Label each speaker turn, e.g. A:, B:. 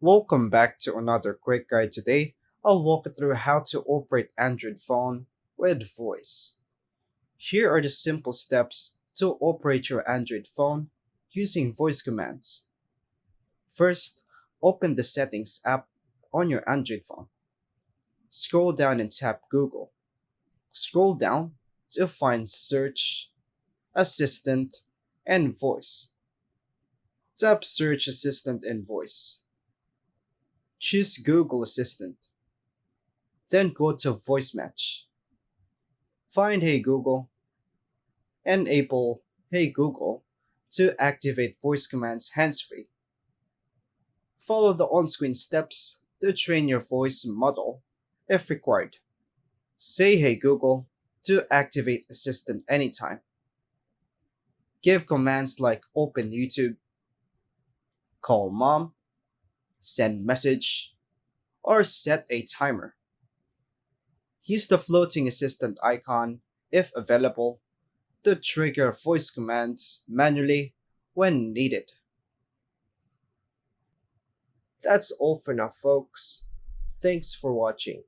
A: Welcome back to another quick guide. Today, I'll walk you through how to operate Android phone with voice. Here are the simple steps to operate your Android phone using voice commands. First, open the Settings app on your Android phone. Scroll down and tap Google. Scroll down to find Search, Assistant, and Voice. Tap Search Assistant and Voice. Choose Google Assistant. Then go to Voice Match. Find Hey Google. Enable Hey Google to activate voice commands hands-free. Follow the on-screen steps to train your voice model if required. Say Hey Google to activate Assistant anytime. Give commands like open YouTube, call mom, send message, or set a timer. Use the floating assistant icon, if available, to trigger voice commands manually when needed. That's all for now, folks. Thanks for watching.